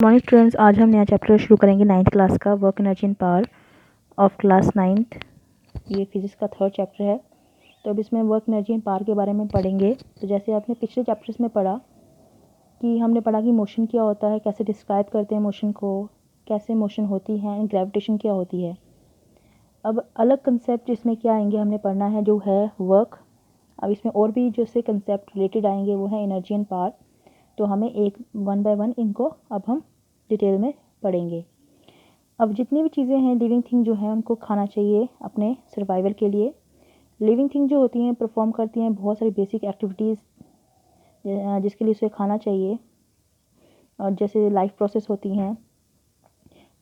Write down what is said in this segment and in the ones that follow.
Morning students, आज हम नया चैप्टर शुरू करेंगे 9th क्लास का, work energy and power of class 9th। ये फिजिक्स का 3rd चैप्टर है। तो अब इसमें वर्क एनर्जी एंड पावर के बारे में पढ़ेंगे। तो जैसे आपने पिछले चैप्टर्स में पढ़ा कि हमने पढ़ा कि मोशन क्या होता है, कैसे डिस्क्राइब करते हैं मोशन को, कैसे मोशन होती है, एंड ग्रेविटेशन क्या होती है। अब अलग कंसेप्ट इसमें क्या आएंगे हमने पढ़ना है, जो है वर्क। अब इसमें और भी जो से कंसेप्ट रिलेटेड आएंगे वो है एनर्जी एंड पावर। तो हमें एक 1 बाय 1 इनको अब हम डिटेल में पढ़ेंगे। अब जितनी भी चीज़ें हैं लिविंग थिंग जो है उनको खाना चाहिए अपने सर्वाइवल के लिए। लिविंग थिंग जो होती हैं परफॉर्म करती हैं बहुत सारी बेसिक एक्टिविटीज़ जिसके लिए उसे खाना चाहिए, और जैसे लाइफ प्रोसेस होती हैं।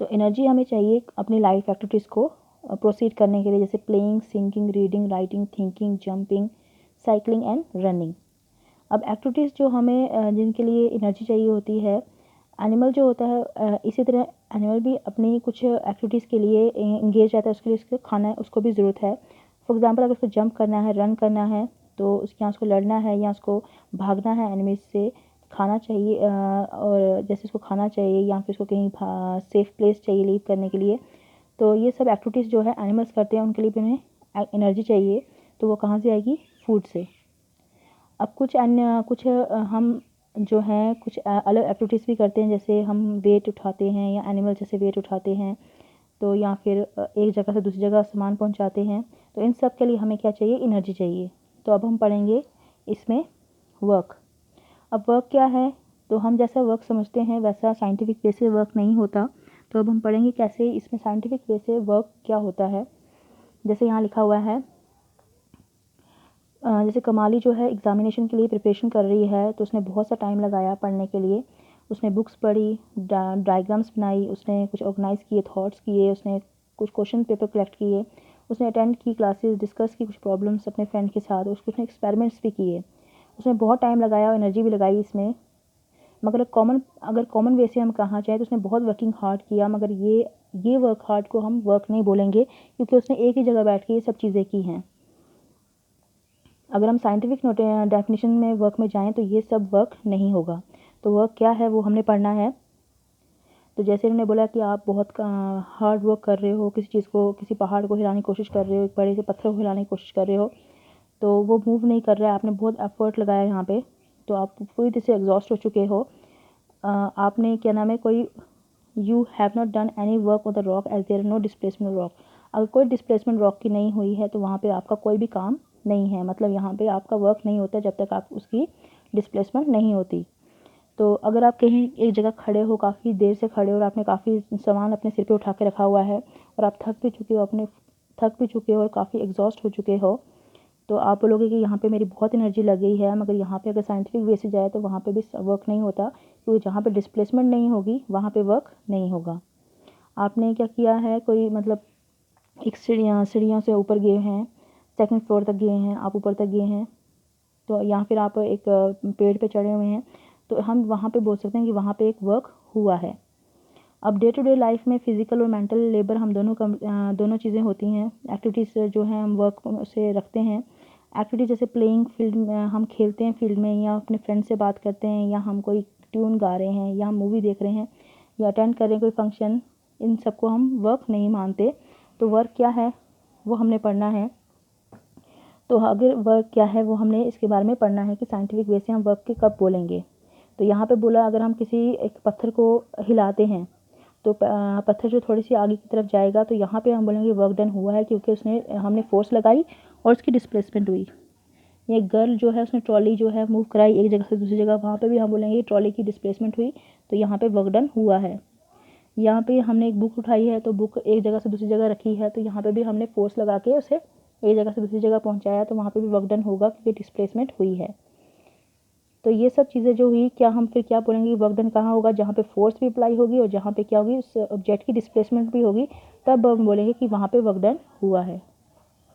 तो एनर्जी हमें चाहिए अपनी लाइफ एक्टिविटीज़ को प्रोसीड करने के लिए, जैसे playing, singing, reading, writing, thinking, jumping, cycling and running. अब एक्टिविटीज़ जो हमें जिनके लिए एनर्जी चाहिए होती है, एनिमल जो होता है इसी तरह एनिमल भी अपनी कुछ एक्टिविटीज़ के लिए इंगेज रहता है, उसके लिए उसको खाना है, उसको भी ज़रूरत है। फॉर एग्जांपल अगर उसको जंप करना है, रन करना है, तो उसके यहाँ उसको लड़ना है या उसको भागना है एनिमीज से, खाना चाहिए, और जैसे उसको खाना चाहिए या फिर उसको कहीं सेफ प्लेस चाहिए लीव करने के लिए। तो ये सब एक्टिविटीज़ जो है एनिमल्स करते हैं, उनके लिए भी उन्हें एनर्जी चाहिए। तो वो कहाँ से आएगी? फूड से। अब कुछ अन्य हम जो हैं कुछ अलग एक्टिविटीज़ भी करते हैं, जैसे हम वेट उठाते हैं या एनिमल जैसे वेट उठाते हैं, तो या फिर एक जगह से दूसरी जगह सामान पहुंचाते हैं। तो इन सब के लिए हमें क्या चाहिए? एनर्जी चाहिए। तो अब हम पढ़ेंगे इसमें वर्क। अब वर्क क्या है? तो हम जैसा वर्क समझते हैं वैसा साइंटिफिक वे से वर्क नहीं होता। तो अब हम पढ़ेंगे कैसे इसमें साइंटिफिक वे से वर्क क्या होता है। जैसे यहाँ लिखा हुआ है, जैसे कमाली जो है एग्ज़ामिनेशन के लिए प्रिपरेशन कर रही है, तो उसने बहुत सा टाइम लगाया पढ़ने के लिए। उसने बुक्स पढ़ी, डायग्राम्स बनाई, उसने कुछ ऑर्गेनाइज़ किए, थॉट्स किए, उसने कुछ क्वेश्चन पेपर कलेक्ट किए, उसने अटेंड की क्लासेस, डिस्कस की कुछ प्रॉब्लम्स अपने फ्रेंड के साथ, उसने एक्सपेरिमेंट्स भी किए। उसने बहुत टाइम लगाया और एनर्जी भी लगाई इसमें। मगर अगर कॉमन वे से हम कहा जाए तो उसने बहुत वर्किंग हार्ड किया, मगर ये वर्क हार्ड को हम वर्क नहीं बोलेंगे, क्योंकि उसने एक ही जगह बैठ के ये सब चीज़ें की हैं। अगर हम साइंटिफिक डेफिनेशन में वर्क में जाएं तो ये सब वर्क नहीं होगा। तो वर्क क्या है वो हमने पढ़ना है। तो जैसे उन्होंने बोला कि आप बहुत हार्ड वर्क कर रहे हो, किसी चीज़ को, किसी पहाड़ को हिलाने की कोशिश कर रहे हो, एक बड़े से पत्थर को हिलाने की कोशिश कर रहे हो, तो वो मूव नहीं कर रहा है, आपने बहुत एफर्ट लगाया यहाँ पे, तो आप पूरी तरह से एग्जॉस्ट हो चुके हो। आपने क्या नाम है, कोई you have not done any work on the rock as there no displacement rock. अगर कोई डिस्प्लेसमेंट रॉक की नहीं हुई है तो वहाँ पे आपका कोई भी काम नहीं है, मतलब यहाँ पे आपका वर्क नहीं होता जब तक आप उसकी डिस्प्लेसमेंट नहीं होती। तो अगर आप कहीं एक जगह खड़े हो, काफ़ी देर से खड़े हो और आपने काफ़ी सामान अपने सिर पे उठा के रखा हुआ है और आप थक भी चुके हो और काफ़ी एग्जॉस्ट हो चुके हो, तो आप बोलोगे कि यहाँ पे मेरी बहुत एनर्जी लग गई है। मगर यहाँ पे अगर साइंटिफिक वे से जाए तो वहाँ पे भी वर्क नहीं होता, क्योंकि जहाँ पे डिस्प्लेसमेंट नहीं होगी वहाँ पे वर्क नहीं होगा। आपने क्या किया है, कोई मतलब एक सीढ़ियों से ऊपर गए हैं, सेकंड फ्लोर तक गए हैं, आप ऊपर तक गए हैं, तो या फिर आप एक पेड़ पे चढ़े हुए हैं, तो हम वहाँ पे बोल सकते हैं कि वहाँ पे एक वर्क हुआ है। अब डे टू डे लाइफ में फिजिकल और मेंटल लेबर हम दोनों चीज़ें होती हैं। एक्टिविटीज़ जो हैं हम वर्क से रखते हैं। एक्टिविटीज़ जैसे प्लेइंग, फील्ड में हम खेलते हैं, फील्ड में, या अपने फ्रेंड से बात करते हैं, या हम कोई ट्यून गा रहे हैं, या हम मूवी देख रहे हैं, या अटेंड कर रहे हैं कोई फंक्शन, इन सबको हम वर्क नहीं मानते। तो वर्क क्या है वो हमने पढ़ना है। तो अगर वर्क क्या है वो हमने इसके बारे में पढ़ना है कि साइंटिफिक वे से हम वर्क के कब बोलेंगे। तो यहाँ पे बोला, अगर हम किसी एक पत्थर को हिलाते हैं तो पत्थर जो थोड़ी सी आगे की तरफ जाएगा, तो यहाँ पे हम बोलेंगे वर्क डन हुआ है, क्योंकि हमने फोर्स लगाई और उसकी डिस्प्लेसमेंट हुई। ये गर्ल जो है उसने ट्रॉली जो है मूव कराई एक जगह से दूसरी जगह, वहाँ पे भी हम बोलेंगे ट्रॉली की डिस्प्लेसमेंट हुई, तो यहाँ पे वर्क डन हुआ है। यहाँ पे हमने एक बुक उठाई है, तो बुक एक जगह से दूसरी जगह रखी है, तो यहाँ पे भी हमने फोर्स लगा के उसे एक जगह से दूसरी जगह पहुँचाया, तो वहाँ पे भी वर्क डन होगा, क्योंकि डिस्प्लेसमेंट हुई है। तो ये सब चीज़ें जो हुई, क्या हम फिर क्या बोलेंगे, वर्क डन कहाँ होगा? जहाँ पे फोर्स भी अप्लाई होगी और जहाँ पे क्या होगी, उस ऑब्जेक्ट की डिस्प्लेसमेंट भी होगी, तब हम बोलेंगे कि वहाँ पे वर्क डन हुआ है।